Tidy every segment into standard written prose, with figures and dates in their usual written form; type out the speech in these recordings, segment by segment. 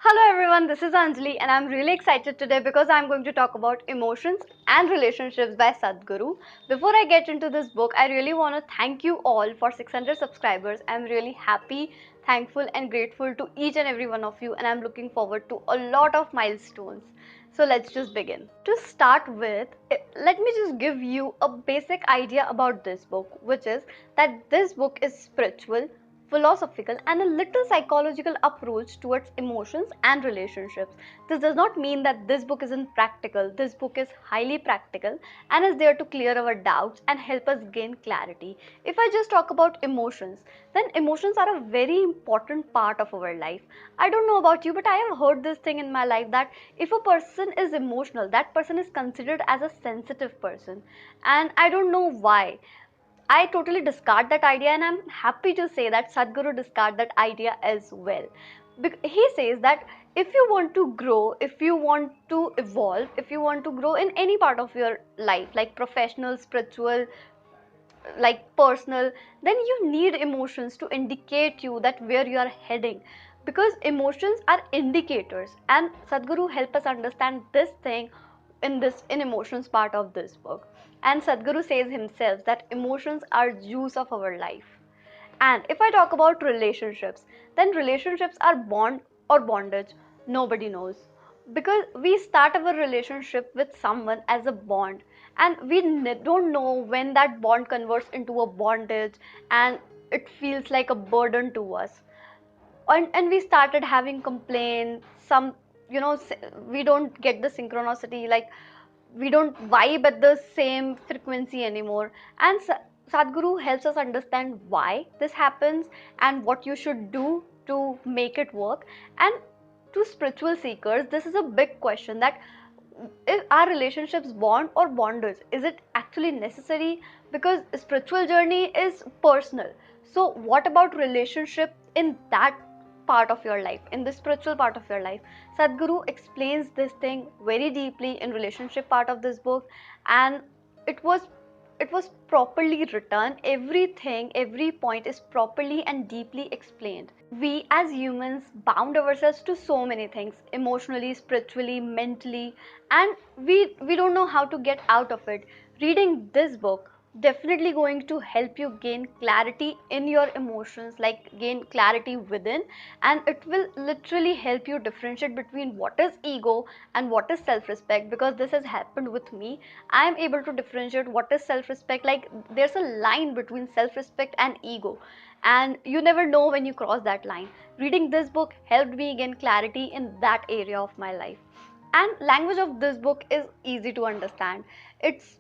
Hello everyone, this is Anjali and I'm really excited today because I'm going to talk about emotions and relationships by Sadhguru. Before I get into this book, I really want to thank you all for 600 subscribers. I'm really happy, thankful and grateful to each and every one of you, and I'm looking forward to a lot of milestones. So let's just begin. To start with, let me just give you a basic idea about this book, which is that this book is spiritual, philosophical and a little psychological approach towards emotions and relationships. This does not mean that this book isn't practical. This book is highly practical and is there to clear our doubts and help us gain clarity. If I just talk about emotions, then emotions are a very important part of our life. I don't know about you, but I have heard this thing in my life that if a person is emotional, that person is considered as a sensitive person. And I don't know why. I totally discard that idea, and I'm happy to say that Sadhguru discard that idea as well. He says that if you want to grow, if you want to evolve, if you want to grow in any part of your life, like professional, spiritual, like personal, then you need emotions to indicate you that where you are heading, because emotions are indicators, and Sadhguru help us understand this thing in emotions part of this book. And Sadhguru says himself that emotions are juice of our life. And if I talk about relationships, then relationships are bond or bondage. Nobody knows. Because we start our relationship with someone as a bond, and we don't know when that bond converts into a bondage and it feels like a burden to us. And we started having complaints, some, we don't get the synchronicity, like we don't vibe at the same frequency anymore. And Sadhguru helps us understand why this happens and what you should do to make it work. And to spiritual seekers, this is a big question, that if our relationships bond or bondage, is it actually necessary? Because spiritual journey is personal. So what about relationship in that part of your life, in the spiritual part of your life? Sadhguru explains this thing very deeply in relationship part of this book, and it was it was properly written. Everything, every point is properly and deeply explained. We as humans bound ourselves to so many things, emotionally, spiritually, mentally, and we don't know how to get out of it. Reading this book definitely going to help you gain clarity in your emotions, like gain clarity within, and it will literally help you differentiate between what is ego and what is self-respect. Because this has happened with me, I am able to differentiate what is self-respect. Like there's a line between self-respect and ego, and you never know when you cross that line. Reading this book helped me gain clarity in that area of my life. And language of this book is easy to understand. It's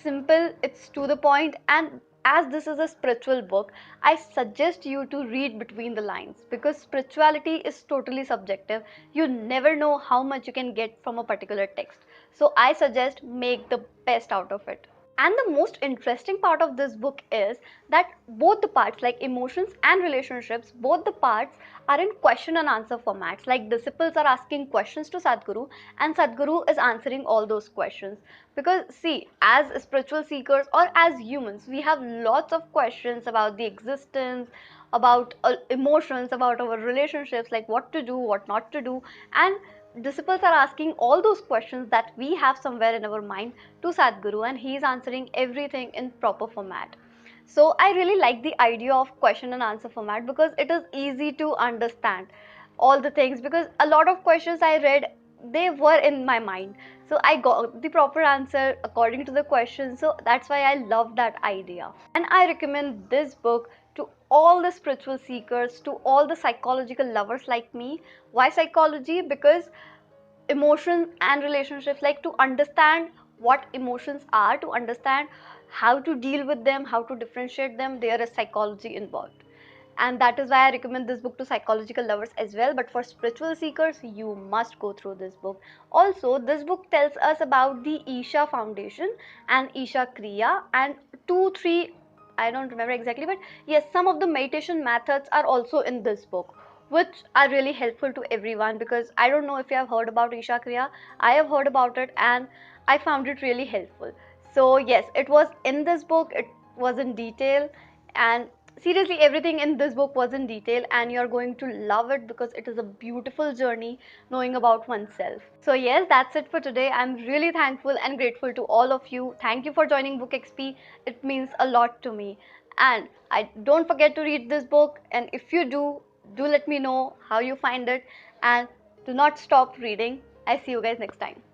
simple, it's to the point, and as this is a spiritual book, I suggest you to read between the lines, because spirituality is totally subjective. You never know how much you can get from a particular text. So I suggest make the best out of it. And the most interesting part of this book is that both the parts, like emotions and relationships, both the parts are in question and answer formats. Like disciples are asking questions to Sadhguru, and Sadhguru is answering all those questions. Because see, as spiritual seekers or as humans, we have lots of questions about the existence, about emotions, about our relationships, like what to do, what not to do. And disciples are asking all those questions that we have somewhere in our mind to Sadhguru, and he is answering everything in proper format. So I really like the idea of question and answer format, because it is easy to understand all the things. Because a lot of questions I read, they were in my mind, so I got the proper answer according to the question. So that's why I love that idea, and I recommend this book to all the spiritual seekers, to all the psychological lovers like me. Why psychology? Because emotions and relationships, like to understand what emotions are, to understand how to deal with them, how to differentiate them, there is psychology involved. And that is why I recommend this book to psychological lovers as well. But for spiritual seekers, you must go through this book. Also, this book tells us about the Isha Foundation and Isha Kriya, and 2 3, I don't remember exactly, but yes, some of the meditation methods are also in this book, which are really helpful to everyone. Because I don't know if you have heard about Isha Kriya. I have heard about it and I found it really helpful. So yes, it was in this book, it was in detail, and seriously, everything in this book was in detail, and you're going to love it because it is a beautiful journey knowing about oneself. So yes, that's it for today. I'm really thankful and grateful to all of you. Thank you for joining Book XP. It means a lot to me. And I don't forget to read this book, and if you do let me know how you find it, and do not stop reading. I see you guys next time.